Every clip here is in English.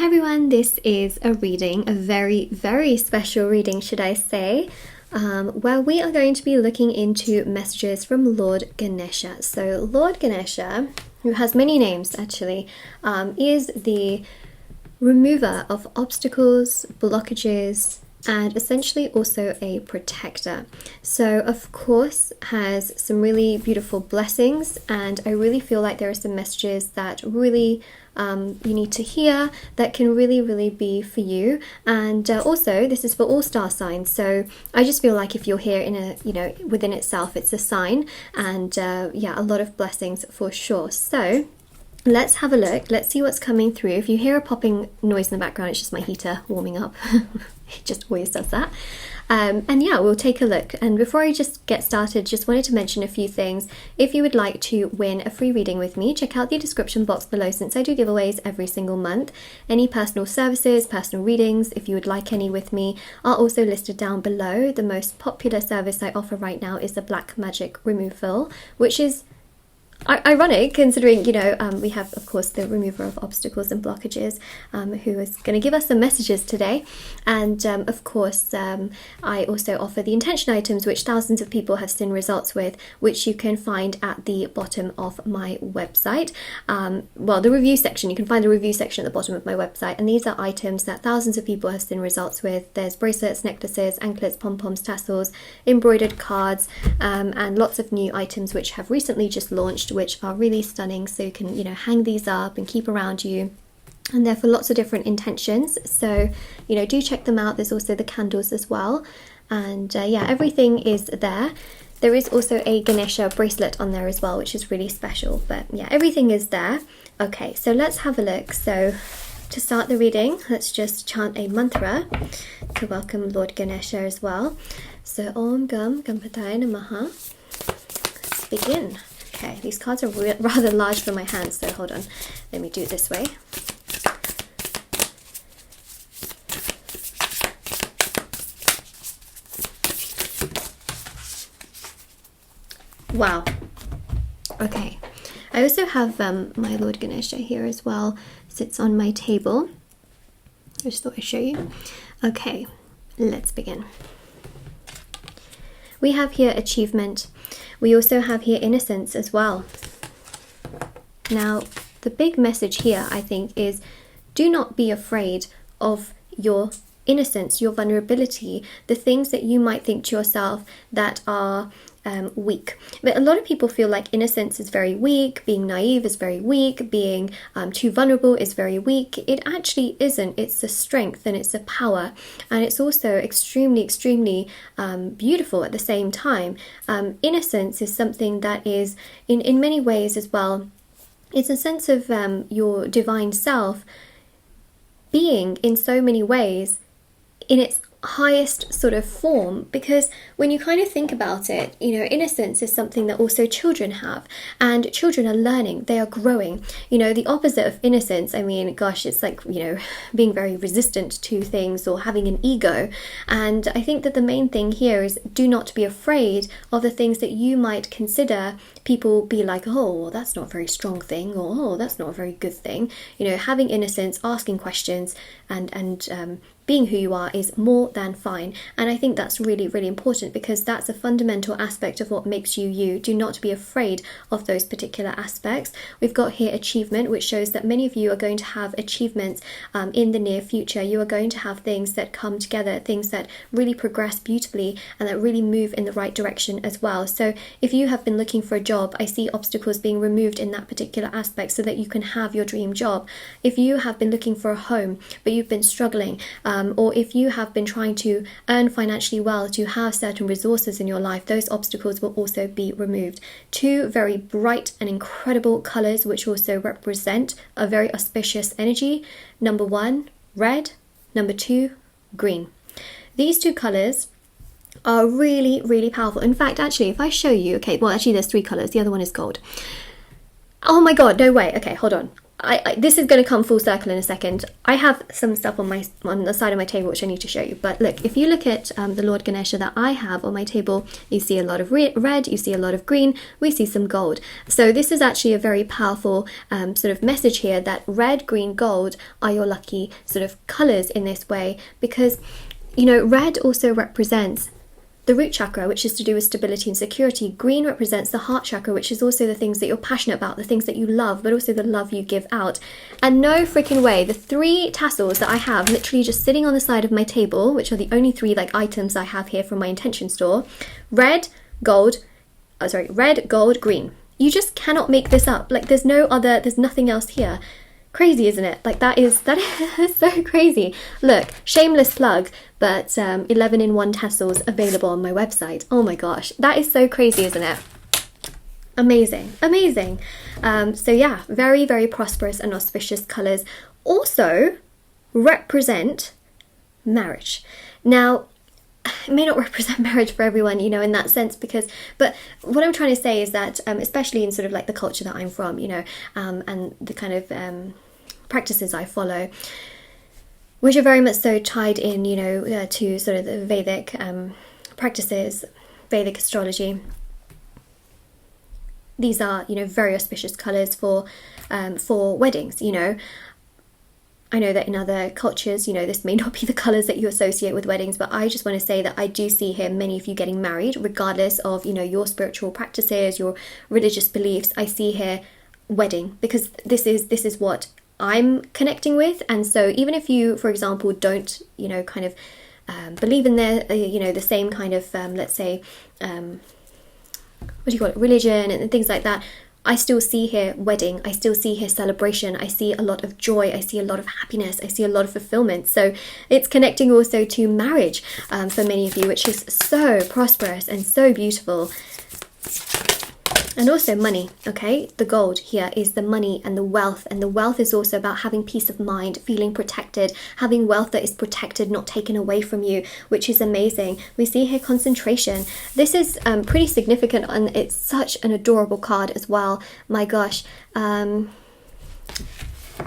Hi everyone, this is a reading, a very, very special reading, should I say, where we are going to be looking into messages from Lord Ganesha. So Lord Ganesha, who has many names actually, is the remover of obstacles, blockages, and essentially also a protector. So of course has some really beautiful blessings, and I really feel like there are some messages that really you need to hear that can really be for you. And also this is for all star signs, so I just feel like if you're here in a, within itself, it's a sign, and yeah, a lot of blessings for sure. So let's have a look. Let's see what's coming through. If you hear a popping noise in the background, it's just my heater warming up. It just always does that. And yeah, we'll take a look. And before I just get started, just wanted to mention a few things. If you would like to win a free reading with me, check out the description box below, since I do giveaways every single month. Any personal services, personal readings, if you would like any with me, are also listed down below. The most popular service I offer right now is the Black Magic Removal, which is ironic considering, we have, of course, the remover of obstacles and blockages, who is going to give us some messages today. And of course, I also offer the intention items, which thousands of people have seen results with, which you can find at the bottom of my website. Well, the review section, you can find the review section at the bottom of my website. And these are items that thousands of people have seen results with. There's bracelets, necklaces, anklets, pom-poms, tassels, embroidered cards, and lots of new items which have recently just launched, which are really stunning. So you can, hang these up and keep around you. And they're for lots of different intentions. So, do check them out. There's also the candles as well. And yeah, everything is there. There is also a Ganesha bracelet on there as well, which is really special. But yeah, everything is there. Okay, so let's have a look. So to start the reading, let's just chant a mantra to welcome Lord Ganesha as well. So Om Gam Ganpataya Namaha. Let's begin. Okay, these cards are rather large for my hands, so hold on. Let me do it this way. Wow. Okay. I also have my Lord Ganesha here as well. Sits on my table. I just thought I'd show you. Okay, let's begin. We have here achievement. We also have here innocence as well. Now, the big message here, I think, is do not be afraid of your innocence, your vulnerability, the things that you might think to yourself that are weak. But a lot of people feel like innocence is very weak, being naive is very weak, being too vulnerable is very weak. It actually isn't. It's a strength and it's a power, and it's also extremely beautiful at the same time. Innocence is something that is in many ways as well, it's a sense of your divine self being in so many ways in its highest sort of form, because when you kind of think about it, innocence is something that also children have, and children are learning, they are growing. The opposite of innocence, I mean, gosh, it's like, being very resistant to things or having an ego. And I think that the main thing here is do not be afraid of the things that you might consider people be like, oh, well, that's not a very strong thing, or oh, that's not a very good thing. Having innocence, asking questions, and being who you are is more than fine. And I think that's really important, because that's a fundamental aspect of what makes you you. Do not be afraid of those particular aspects. We've got here achievement, which shows that many of you are going to have achievements in the near future. You are going to have things that come together, things that really progress beautifully and that really move in the right direction as well. So if you have been looking for a job, I see obstacles being removed in that particular aspect so that you can have your dream job. If you have been looking for a home but you've been struggling, or if you have been trying to earn financially well, to have certain resources in your life, those obstacles will also be removed. Two very bright and incredible colours which also represent a very auspicious energy. Number 1, red. Number 2, green. These two colours are really powerful. In fact, actually, if I show you, okay, well, actually there's 3 colours. The other one is gold. Oh my god, no way. Okay, hold on. this is going to come full circle in a second. I have some stuff on the side of my table which I need to show you. But look, if you look at the Lord Ganesha that I have on my table, you see a lot of red, you see a lot of green, we see some gold. So this is actually a very powerful sort of message here, that red, green, gold are your lucky sort of colours in this way, because, you know, red also represents the root chakra, which is to do with stability and security. Green represents the heart chakra, which is also the things that you're passionate about, the things that you love, but also the love you give out. And no freaking way, the 3 tassels that I have literally just sitting on the side of my table, which are the only 3 like items I have here from my intention store, red, gold, green. You just cannot make this up. Like, there's nothing else here. Crazy, isn't it? Like, that is so crazy. Look, shameless plug, but 11-in-1 tassels available on my website. Oh my gosh, that is so crazy, isn't it? Amazing, amazing. So yeah, very, very prosperous and auspicious colours. Also represent marriage. Now, it may not represent marriage for everyone, you know, in that sense, but what I'm trying to say is that, especially in sort of like the culture that I'm from, you know, and the kind of practices I follow, which are very much so tied in, you know, to sort of the Vedic practices, Vedic astrology. These are, you know, very auspicious colours for weddings, you know. I know that in other cultures, you know, this may not be the colours that you associate with weddings, but I just want to say that I do see here many of you getting married, regardless of, you know, your spiritual practices, your religious beliefs. I see here wedding, because this is what I'm connecting with. And so even if you, for example, don't, you know, kind of believe in you know, the same kind of, let's say, what do you call it, religion and things like that, I still see here wedding, I still see here celebration, I see a lot of joy, I see a lot of happiness, I see a lot of fulfillment. So it's connecting also to marriage for many of you, which is so prosperous and so beautiful. And also money, okay? The gold here is the money and the wealth is also about having peace of mind, feeling protected, having wealth that is protected, not taken away from you, which is amazing. We see here concentration. This is pretty significant, and it's such an adorable card as well. My gosh. You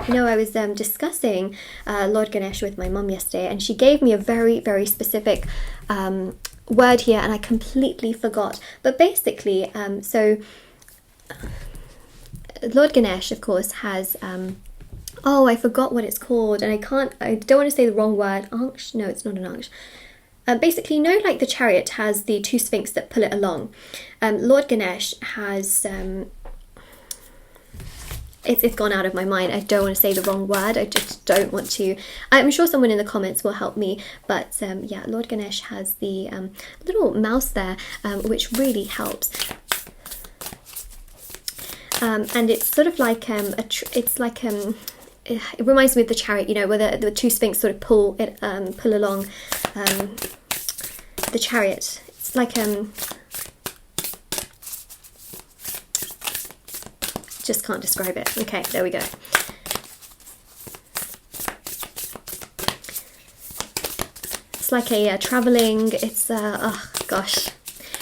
know, I was discussing Lord Ganesh with my mum yesterday, and she gave me a very, very specific word here, and I completely forgot. But basically, so Lord Ganesh, of course, has oh, I forgot what it's called, and I don't want to say the wrong word. Ansh? No, it's not an ansh. Basically, you know, like the chariot has the 2 sphinx that pull it along. Lord Ganesh has it's gone out of my mind. I don't want to say the wrong word. I just don't want to. I'm sure someone in the comments will help me. But yeah, Lord Ganesh has the little mouse there, which really helps. And it's sort of like it's like it reminds me of the chariot, you know, where the 2 sphinx sort of pull along the chariot. It's like just can't describe it. Okay, there we go. It's like a traveling, it's oh gosh.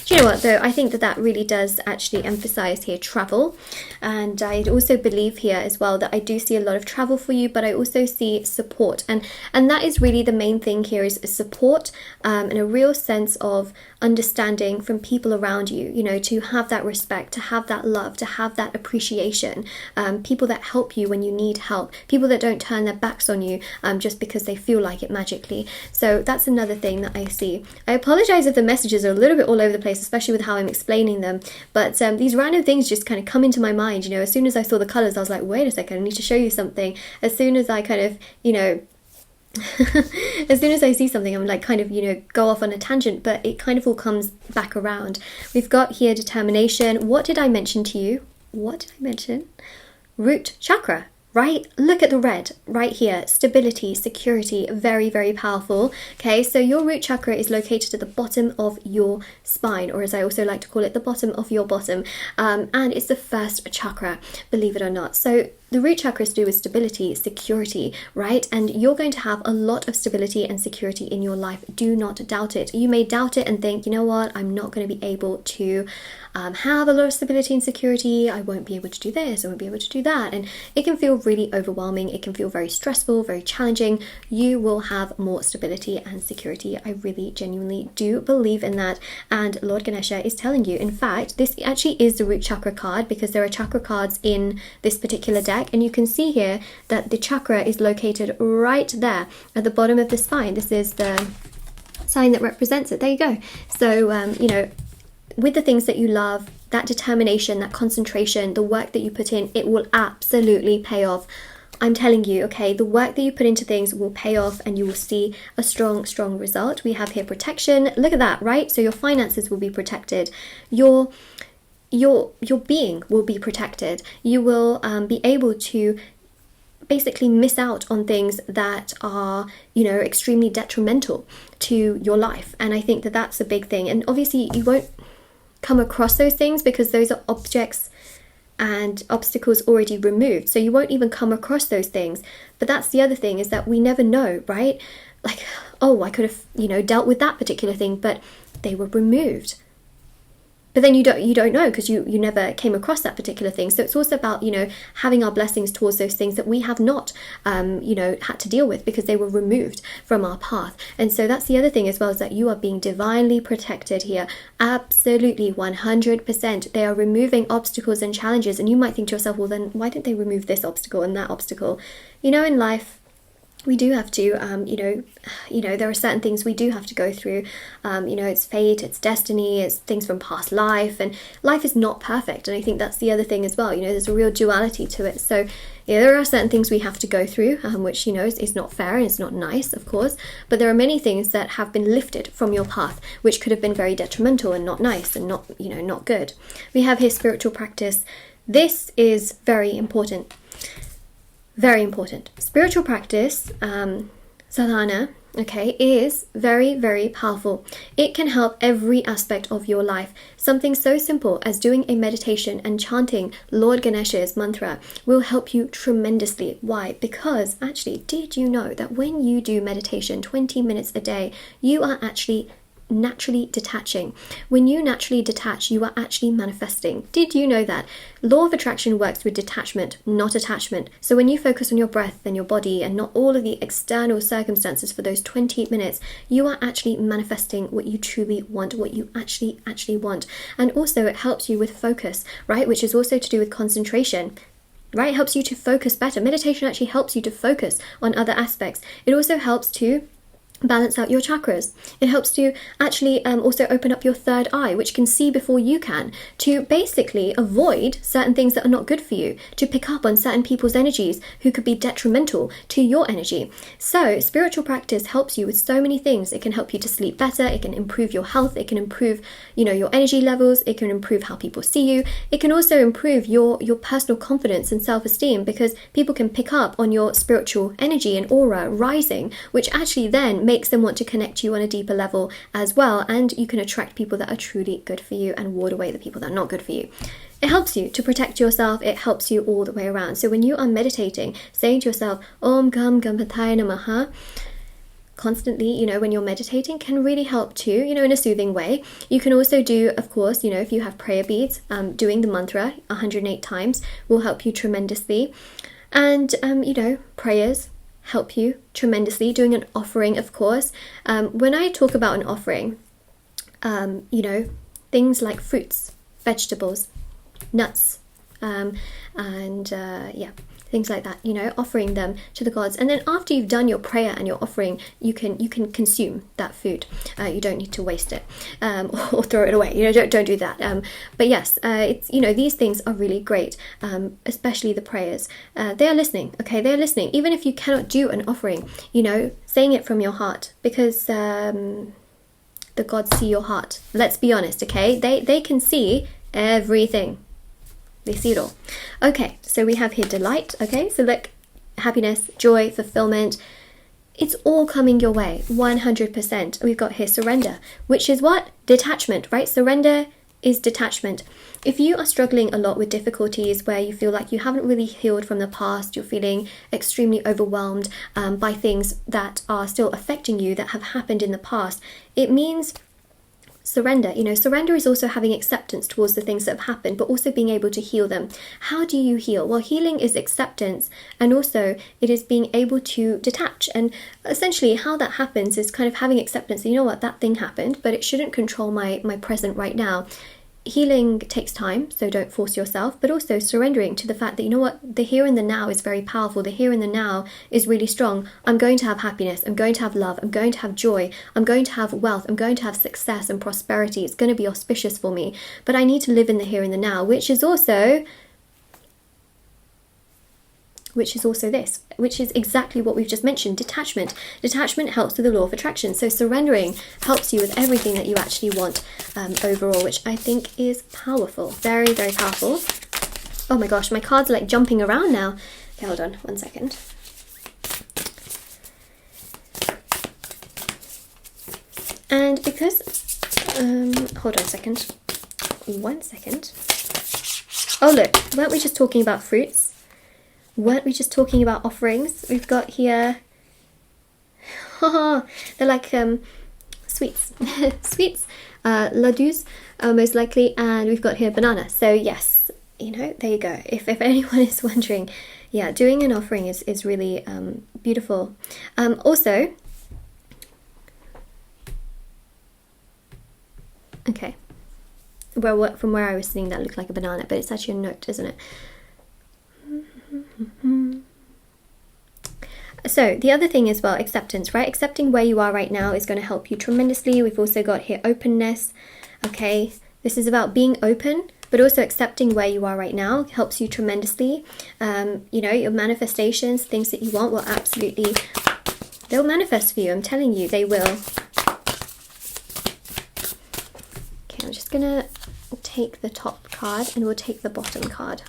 Do you know what though, I think that really does actually emphasize here travel, and I also believe here as well that I do see a lot of travel for you, but I also see support, and that is really the main thing here, is support and a real sense of understanding from people around you, you know, to have that respect, to have that love, to have that appreciation, people that help you when you need help, people that don't turn their backs on you just because they feel like it magically. So that's another thing that I see. I apologize if the messages are a little bit all over the place, especially with how I'm explaining them, but these random things just kind of come into my mind, you know. As soon as I saw the colors, I was like, wait a second, I need to show you something. As soon as I kind of, you know, as soon as I see something, I'm like kind of, you know, go off on a tangent, but it kind of all comes back around. We've got here determination. What did I mention to you? What did I mention? Root chakra. Right, look at the red right here. Stability, security, very, very powerful. Okay, so your root chakra is located at the bottom of your spine, or as I also like to call it, the bottom of your bottom. And it's the first chakra, believe it or not. So the root chakra is to do with stability, security, right? And you're going to have a lot of stability and security in your life. Do not doubt it. You may doubt it and think, you know what, I'm not going to be able to have a lot of stability and security. I won't be able to do this, I won't be able to do that. And it can feel really overwhelming. It can feel very stressful, very challenging. You will have more stability and security. I really genuinely do believe in that. And Lord Ganesha is telling you, in fact, this actually is the root chakra card, because there are chakra cards in this particular deck. And you can see here that the chakra is located right there at the bottom of the spine. This is the sign that represents it. There you go. So, you know, with the things that you love, that determination, that concentration, the work that you put in, it will absolutely pay off. I'm telling you, okay, the work that you put into things will pay off and you will see a strong result. We have here protection. Look at that, right? So your finances will be protected. Your being will be protected. You will be able to basically miss out on things that are, you know, extremely detrimental to your life. And I think that that's a big thing. And obviously you won't come across those things because those are objects and obstacles already removed. So you won't even come across those things. But that's the other thing, is that we never know, right? Like, oh, I could have, you know, dealt with that particular thing, but they were removed. But then you don't know, because you never came across that particular thing. So it's also about, you know, having our blessings towards those things that we have not, you know, had to deal with because they were removed from our path. And so that's the other thing as well, is that you are being divinely protected here. Absolutely, 100%. They are removing obstacles and challenges. And you might think to yourself, well, then why didn't they remove this obstacle and that obstacle? You know, in life, we do have to, you know, there are certain things we do have to go through. You know, it's fate, it's destiny, it's things from past life, and life is not perfect. And I think that's the other thing as well. You know, there's a real duality to it. So, yeah, there are certain things we have to go through, which, you know, is not fair and it's not nice, of course. But there are many things that have been lifted from your path, which could have been very detrimental and not nice and not, you know, not good. We have here spiritual practice. This is very important. Very important. Spiritual practice, sadhana, okay, is very powerful. It can help every aspect of your life. Something so simple as doing a meditation and chanting Lord Ganesha's mantra will help you tremendously. Why? Because actually, did you know that when you do meditation 20 minutes a day, you are actually naturally detaching? When you naturally detach, you are actually manifesting. Did you know that? Law of attraction works with detachment, not attachment. So when you focus on your breath and your body and not all of the external circumstances for those 20 minutes, you are actually manifesting what you truly want, what you actually want. And also it helps you with focus, right? Which is also to do with concentration. Right? It helps you to focus better. Meditation actually helps you to focus on other aspects. It also helps to balance out your chakras. It helps to actually also open up your third eye, which can see before you can, to basically avoid certain things that are not good for you, to pick up on certain people's energies who could be detrimental to your energy. So spiritual practice helps you with so many things. It can help you to sleep better. It can improve your health. It can improve, you know, your energy levels. It can improve how people see you. It can also improve your personal confidence and self-esteem, because people can pick up on your spiritual energy and aura rising, which actually then makes them want to connect to you on a deeper level as well. And you can attract people that are truly good for you and ward away the people that are not good for you. It helps you to protect yourself. It helps you all the way around. So when you are meditating, saying to yourself, Om Gam Ganpataya Namaha, constantly, you know, when you're meditating, can really help too, you know, in a soothing way. You can also do, of course, you know, if you have prayer beads, doing the mantra 108 times will help you tremendously. And, you know, prayers help you tremendously. Doing an offering, of course. When I talk about an offering, you know, things like fruits, vegetables, nuts, yeah, things like that, you know, offering them to the gods. And then after you've done your prayer and your offering, you can consume that food. You don't need to waste it, or throw it away, you know, don't do that. But yes, it's, you know, these things are really great, especially the prayers. They are listening, okay, they're listening. Even if you cannot do an offering, you know, saying it from your heart, because the gods see your heart. Let's be honest, okay? They can see everything. They see it all. Okay, so we have here delight. Okay, so look, happiness, joy, fulfillment. It's all coming your way, 100%. We've got here surrender, which is what? Detachment, right? Surrender is detachment. If you are struggling a lot with difficulties where you feel like you haven't really healed from the past, you're feeling extremely overwhelmed by things that are still affecting you that have happened in the past, it means surrender. You know, surrender is also having acceptance towards the things that have happened, but also being able to heal them. How do you heal? Well, healing is acceptance, and also it is being able to detach. And essentially how that happens is kind of having acceptance. You know what, that thing happened, but it shouldn't control my present right now. Healing takes time, so don't force yourself, but also surrendering to the fact that, you know what, the here and the now is very powerful. The here and the now is really strong. I'm going to have happiness. I'm going to have love. I'm going to have joy. I'm going to have wealth. I'm going to have success and prosperity. It's going to be auspicious for me. But I need to live in the here and the now, which is also this, which is exactly what we've just mentioned, detachment. Detachment helps with the law of attraction. So surrendering helps you with everything that you actually want overall, which I think is powerful. Very, very powerful. Oh my gosh, my cards are like jumping around now. Okay, hold on, 1 second. And because, hold on a second. 1 second. Oh look, weren't we just talking about fruits? Weren't we just talking about offerings? We've got here, they're like sweets, sweets, ladus, most likely, and we've got here banana. So yes, you know, there you go. If anyone is wondering, yeah, doing an offering is really beautiful. Also, okay, from where I was sitting, that looked like a banana, but it's actually a note, isn't it? So the other thing as well, acceptance, right? Accepting where you are right now is going to help you tremendously. We've also got here openness. Okay, this is about being open, but also accepting where you are right now helps you tremendously. You know, your manifestations, things that you want will absolutely, they'll manifest for you. I'm telling you, they will. Okay, I'm just gonna take the top card and we'll take the bottom card.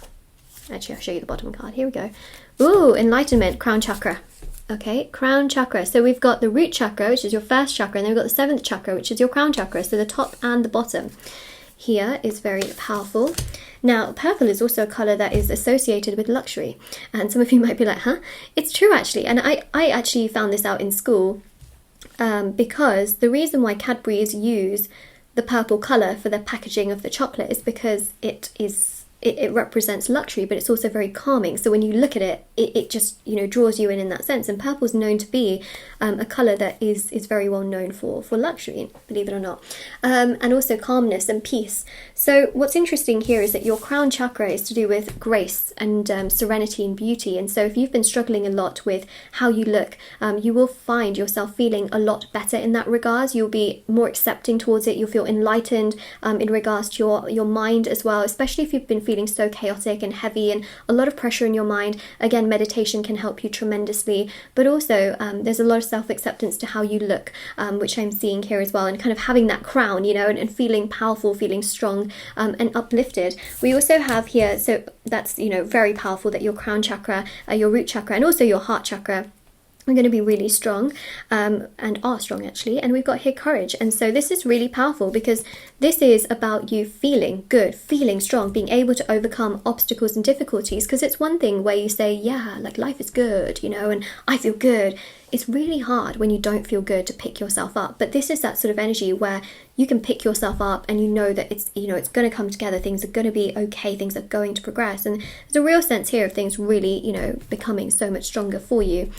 Actually, I'll show you the bottom card. Here we go. Ooh, enlightenment, crown chakra. Okay, crown chakra. So we've got the root chakra, which is your first chakra, and then we've got the 7th chakra, which is your crown chakra. So the top and the bottom here is very powerful. Now, purple is also a colour that is associated with luxury. And some of you might be like, huh? It's true, actually. And I actually found this out in school because the reason why Cadbury's use the purple colour for the packaging of the chocolate is because it represents luxury, but it's also very calming. So when you look at it, it just, you know, draws you in that sense. And purple is known to be a colour that is very well known for luxury, believe it or not, and also calmness and peace. So what's interesting here is that your crown chakra is to do with grace and serenity and beauty. And so if you've been struggling a lot with how you look, you will find yourself feeling a lot better in that regards. You'll be more accepting towards it. You'll feel enlightened in regards to your mind as well, especially if you've been feeling so chaotic and heavy and a lot of pressure in your mind. Again, meditation can help you tremendously, but also there's a lot of self-acceptance to how you look, which I'm seeing here as well, and kind of having that crown, you know, and feeling powerful, feeling strong and uplifted. We also have here, so that's, you know, very powerful, that your crown chakra, your root chakra, and also your heart chakra are going to be really strong, and are strong actually. And we've got here courage. And so this is really powerful because this is about you feeling good, feeling strong, being able to overcome obstacles and difficulties. Because it's one thing where you say, yeah, like life is good, you know, and I feel good. It's really hard when you don't feel good to pick yourself up. But this is that sort of energy where you can pick yourself up and you know that it's, you know, it's going to come together. Things are going to be okay. Things are going to progress. And there's a real sense here of things really, you know, becoming so much stronger for you.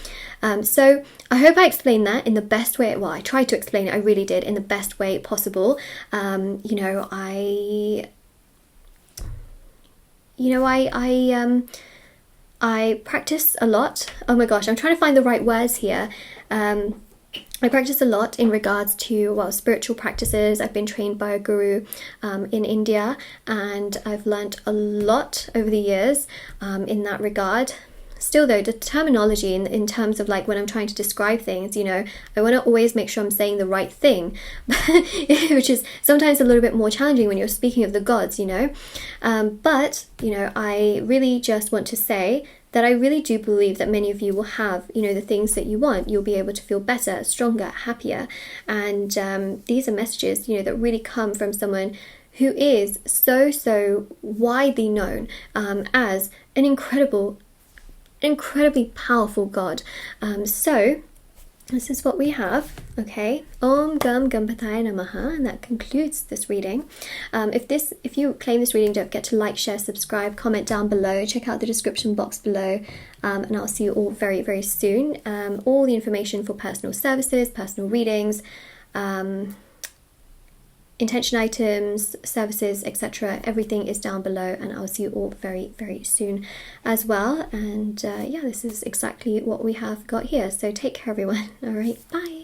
So I hope I explained that in the best way. Well, I tried to explain it. I really did, in the best way possible. You know, I practice a lot. Oh my gosh, I'm trying to find the right words here. I practice a lot in regards to, well, spiritual practices. I've been trained by a guru in India, and I've learnt a lot over the years in that regard. Still though, the terminology in terms of like when I'm trying to describe things, you know, I want to always make sure I'm saying the right thing, which is sometimes a little bit more challenging when you're speaking of the gods, you know. But, you know, I really just want to say that I really do believe that many of you will have, you know, the things that you want. You'll be able to feel better, stronger, happier. And these are messages, you know, that really come from someone who is so widely known as an incredibly powerful god. So this is what we have, okay? Om Gam Ganpataya Namaha, and that concludes this reading. If you claim this reading, don't forget to like, share, subscribe, comment down below, check out the description box below, and I'll see you all very, very soon. All the information for personal services, personal readings, intention items, services, etc. Everything is down below, and I'll see you all very, very soon as well. And yeah, this is exactly what we have got here. So take care, everyone. All right, bye.